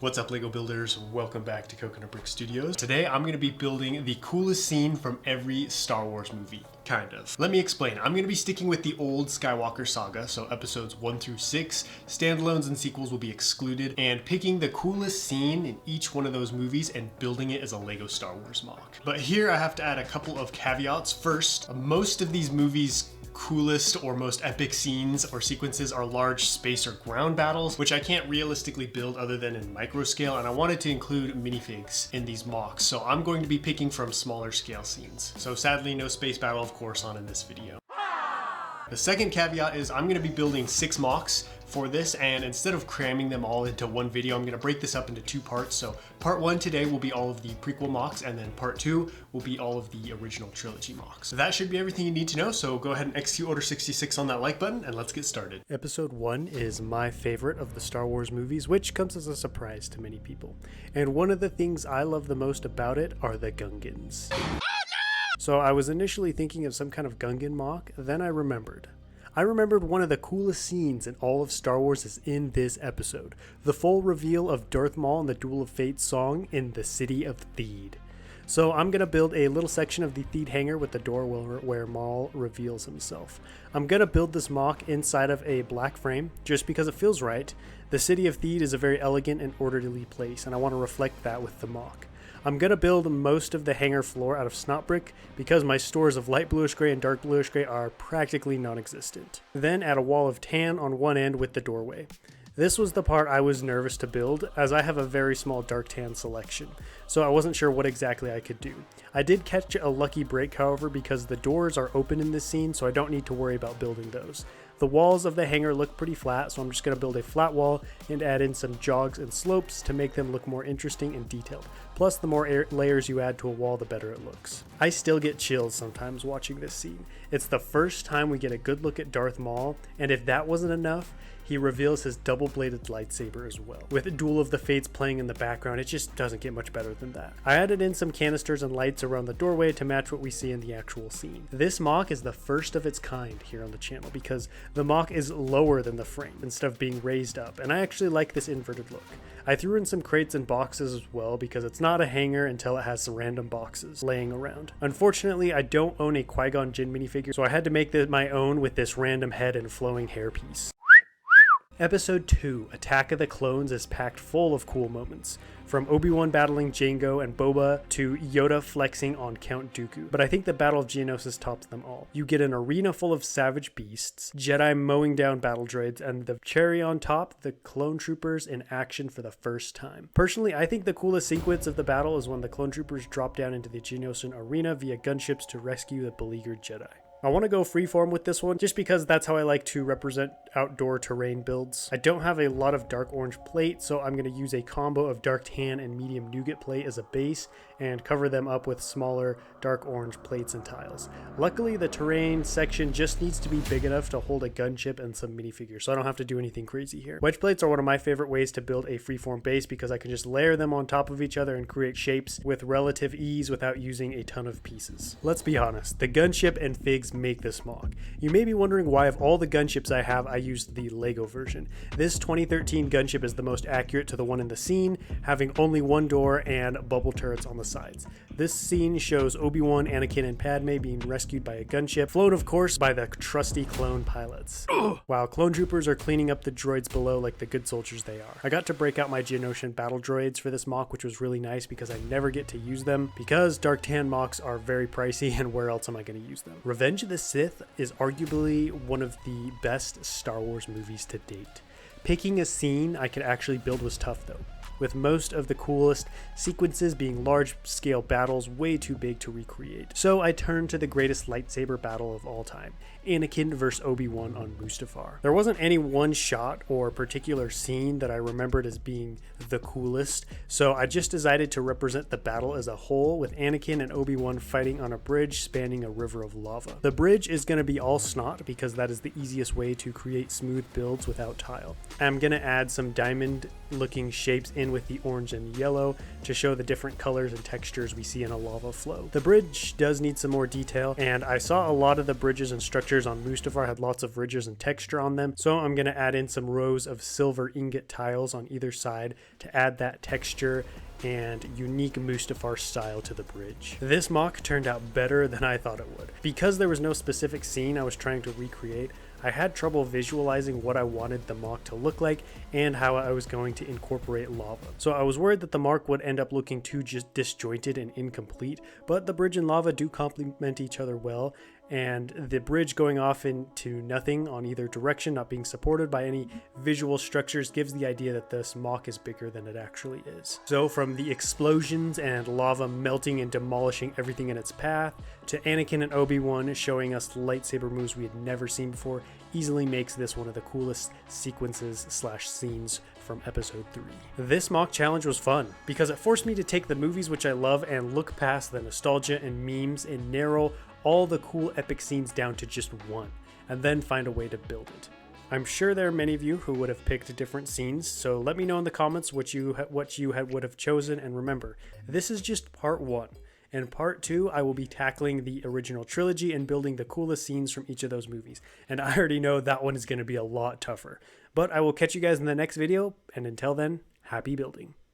What's up, Lego builders? Welcome back to Coconut Brick Studios. Today I'm going to be building the coolest scene from every Star Wars movie. Kind of. Let me explain. I'm going to be sticking with the old Skywalker saga, so episodes 1 through 6. Standalones and sequels will be excluded, and picking the coolest scene in each one of those movies and building it as a Lego Star Wars mock. But here I have to add a couple of caveats. First, most of these movies' coolest or most epic scenes or sequences are large space or ground battles, which I can't realistically build other than in micro scale, and I wanted to include minifigs in these mocks, so I'm going to be picking from smaller scale scenes. So sadly, no space battle of course on in this video. The second caveat is I'm going to be building 6 mocks for this, and instead of cramming them all into one video, I'm going to break this up into 2 parts. So part 1 today will be all of the prequel mocks, and then part 2 will be all of the original trilogy mocks. So that should be everything you need to know, so go ahead and execute Order 66 on that like button, and let's get started. Episode 1 is my favorite of the Star Wars movies, which comes as a surprise to many people. And one of the things I love the most about it are the Gungans. So I was initially thinking of some kind of Gungan mock, then I remembered one of the coolest scenes in all of Star Wars is in this episode. The full reveal of Darth Maul and the Duel of Fate song in the city of Theed. So I'm going to build a little section of the Theed hangar with the door where Maul reveals himself. I'm going to build this mock inside of a black frame just because it feels right. The city of Theed is a very elegant and orderly place, and I want to reflect that with the mock. I'm going to build most of the hangar floor out of snot brick because my stores of light bluish gray and dark bluish gray are practically non-existent. Then add a wall of tan on one end with the doorway. This was the part I was nervous to build, as I have a very small dark tan selection, so I wasn't sure what exactly I could do. I did catch a lucky break, however, because the doors are open in this scene, so I don't need to worry about building those. The walls of the hangar look pretty flat, so I'm just going to build a flat wall and add in some jogs and slopes to make them look more interesting and detailed. Plus, the more layers you add to a wall, the better it looks. I still get chills sometimes watching this scene. It's the first time we get a good look at Darth Maul, and if that wasn't enough, he reveals his double-bladed lightsaber as well. With Duel of the Fates playing in the background, it just doesn't get much better than that. I added in some canisters and lights around the doorway to match what we see in the actual scene. This mock is the first of its kind here on the channel because the mock is lower than the frame instead of being raised up, and I actually like this inverted look. I threw in some crates and boxes as well because it's not a hangar until it has some random boxes laying around. Unfortunately, I don't own a Qui-Gon Jinn minifigure, so I had to make my own with this random head and flowing hairpiece. Episode 2, Attack of the Clones, is packed full of cool moments. From Obi-Wan battling Jango and Boba to Yoda flexing on Count Dooku. But I think the Battle of Geonosis tops them all. You get an arena full of savage beasts, Jedi mowing down battle droids, and the cherry on top, the clone troopers in action for the first time. Personally, I think the coolest sequence of the battle is when the clone troopers drop down into the Geonosian arena via gunships to rescue the beleaguered Jedi. I want to go freeform with this one just because that's how I like to represent outdoor terrain builds. I don't have a lot of dark orange plate, so I'm going to use a combo of dark tan and medium nougat plate as a base and cover them up with smaller dark orange plates and tiles. Luckily, the terrain section just needs to be big enough to hold a gunship and some minifigures, so I don't have to do anything crazy here. Wedge plates are one of my favorite ways to build a freeform base because I can just layer them on top of each other and create shapes with relative ease without using a ton of pieces. Let's be honest, the gunship and figs make this mock. You may be wondering why of all the gunships I have, I used the Lego version. This 2013 gunship is the most accurate to the one in the scene, having only one door and bubble turrets on the sides. This scene shows Obi-Wan, Anakin, and Padme being rescued by a gunship, flown of course by the trusty clone pilots, while clone troopers are cleaning up the droids below like the good soldiers they are. I got to break out my Geonosian battle droids for this mock, which was really nice because I never get to use them because dark tan mocks are very pricey, and where else am I going to use them? Revenge of the Sith is arguably one of the best Star Wars movies to date. Picking a scene I could actually build was tough though, with most of the coolest sequences being large-scale battles way too big to recreate. So I turned to the greatest lightsaber battle of all time, Anakin vs. Obi-Wan on Mustafar. There wasn't any one shot or particular scene that I remembered as being the coolest, so I just decided to represent the battle as a whole with Anakin and Obi-Wan fighting on a bridge spanning a river of lava. The bridge is going to be all snot because that is the easiest way to create smooth builds without tile. I'm going to add some diamond looking shapes in in with the orange and yellow to show the different colors and textures we see in a lava flow. The bridge does need some more detail, and I saw a lot of the bridges and structures on Mustafar had lots of ridges and texture on them, so I'm going to add in some rows of silver ingot tiles on either side to add that texture and unique Mustafar style to the bridge. This mock turned out better than I thought it would. Because there was no specific scene I was trying to recreate, I had trouble visualizing what I wanted the mock to look like and how I was going to incorporate lava. So I was worried that the mock would end up looking too just disjointed and incomplete, but the bridge and lava do complement each other well, and the bridge going off into nothing on either direction, not being supported by any visual structures, gives the idea that this mock is bigger than it actually is. So from the explosions and lava melting and demolishing everything in its path, to Anakin and Obi-Wan showing us lightsaber moves we had never seen before, easily makes this one of the coolest sequences / scenes from episode 3. This mock challenge was fun because it forced me to take the movies which I love and look past the nostalgia and memes and narrow all the cool epic scenes down to just one, and then find a way to build it. I'm sure there are many of you who would have picked different scenes, so let me know in the comments what you would have chosen, and remember, this is just part 1. In part 2, I will be tackling the original trilogy and building the coolest scenes from each of those movies, and I already know that one is going to be a lot tougher. But I will catch you guys in the next video, and until then, happy building.